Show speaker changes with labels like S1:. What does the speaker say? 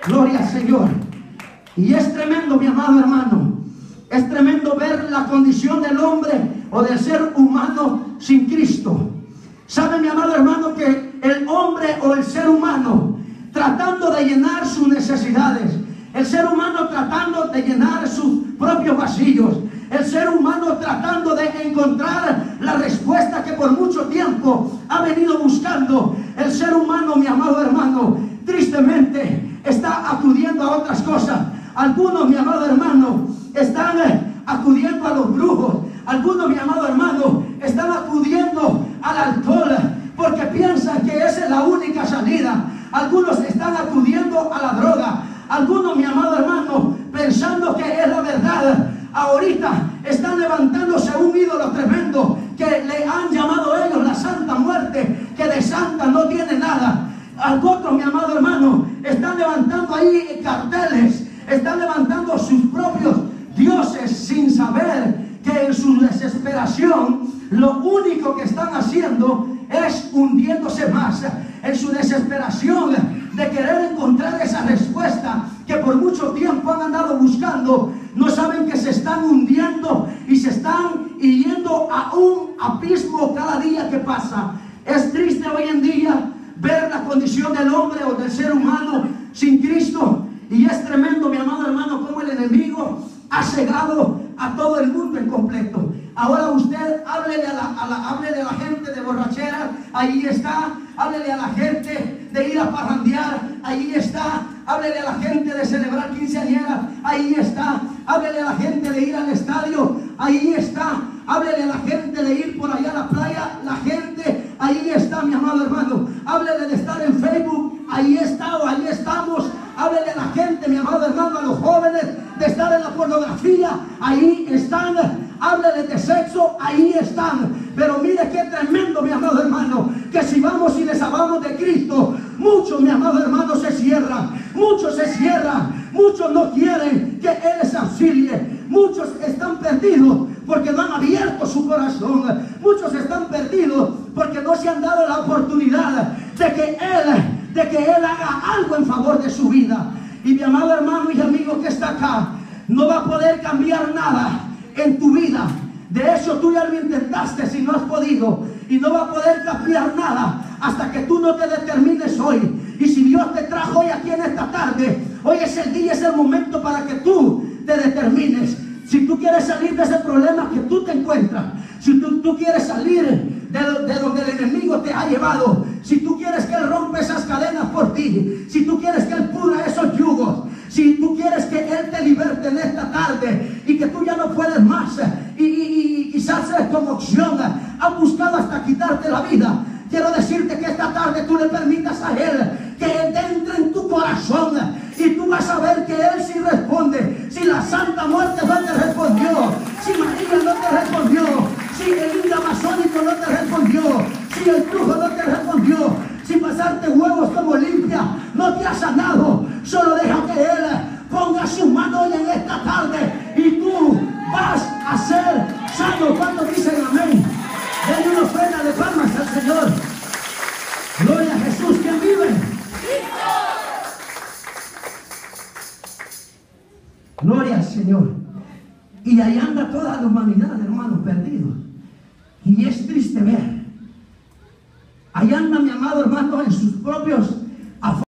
S1: Gloria al Señor. Y es tremendo, mi amado hermano. Es tremendo ver la condición del hombre o del ser humano sin Cristo. ¿Sabe, mi amado hermano, que el hombre o el ser humano tratando de llenar sus necesidades, el ser humano tratando de llenar sus propios vacíos, el ser humano tratando de encontrar la respuesta que por mucho tiempo ha venido buscando, el ser humano, mi amado hermano, tristemente está acudiendo a otras cosas? Algunos, mi amado hermano, están acudiendo a los brujos. Algunos, mi amado hermano, están acudiendo al alcohol porque piensan que esa es la única salida. Algunos están acudiendo a la droga. Algunos, mi amado hermano, pensando que es la verdad, ahorita están levantándose un ídolo tremendo que le han llamado ellos la Santa Muerte, que de santa no tiene nada. Algunos, mi amado hermano, están levantando ahí carteles, están levantando sus propios dioses sin saber que en su desesperación lo único que están haciendo es hundiéndose más. En su desesperación de querer encontrar esa respuesta que por mucho tiempo han andado buscando, no saben que se están hundiendo y se están yendo a un abismo cada día que pasa. Es triste hoy en día ver la condición del hombre o del ser humano sin Cristo. Y es tremendo, mi amado hermano, cómo el enemigo ha cegado a todo el mundo en completo. Ahora usted háblele háblele a la gente de borrachera, ahí está. Háblele a la gente de ir a parrandear, ahí está. Háblele a la gente de celebrar quinceañera, ahí está. Háblele a la gente de ir al estadio, ahí está. Háblele a la gente de ir por allá a la playa, la gente, ahí está, mi amado hermano. Háblele de estar en Facebook, ahí está o ahí estamos. Háblele a la gente, mi amado hermano, a los jóvenes, de estar en la pornografía, ahí están. Háblele de sexo, ahí están. Pero mire qué tremendo, mi amado hermano, que si vamos y les hablamos de Cristo, muchos, mi amado hermano, se cierran. Muchos se cierran. Muchos no quieren que Él les auxilie. Muchos están perdidos porque no han abierto su corazón. Muchos están perdidos porque no se han dado la oportunidad de que Él haga algo en favor de su vida. Y mi amado hermano y amigo que está acá, no va a poder cambiar nada en tu vida. De hecho, tú ya lo intentaste y no has podido. Y no va a poder cambiar nada hasta que tú no te determines hoy. Y si Dios te trajo hoy aquí en esta tarde, hoy es el día, es el momento para que tú te determines. Si tú quieres salir de ese problema que tú te encuentras, si tú quieres salir de donde el enemigo te ha llevado, si tú quieres que Él rompa esas cadenas por ti, si tú quieres que Él pudra esos yugos, si tú quieres que Él te liberte en esta tarde y que tú ya no puedes más y quizás como opción ha buscado hasta quitarte la vida, quiero decirte que esta tarde tú le permitas a Él que Él entre en tu corazón y tú vas a ver que Él sí responde. Si la Santa Muerte no te respondió, si María no te respondió, si el indio amazónico no te respondió, si el brujo no te respondió, si pasarte huevos como limpia no te ha sanado, solo deja que Él ponga su mano hoy en esta tarde y tú vas a ser sano. Cuando dicen amén, denle una ofrenda de palmas al Señor. Gloria a Jesús. ¿Quién vive? Gloria al Señor. Y ahí anda toda la humanidad, hermanos, perdidos. Y es triste ver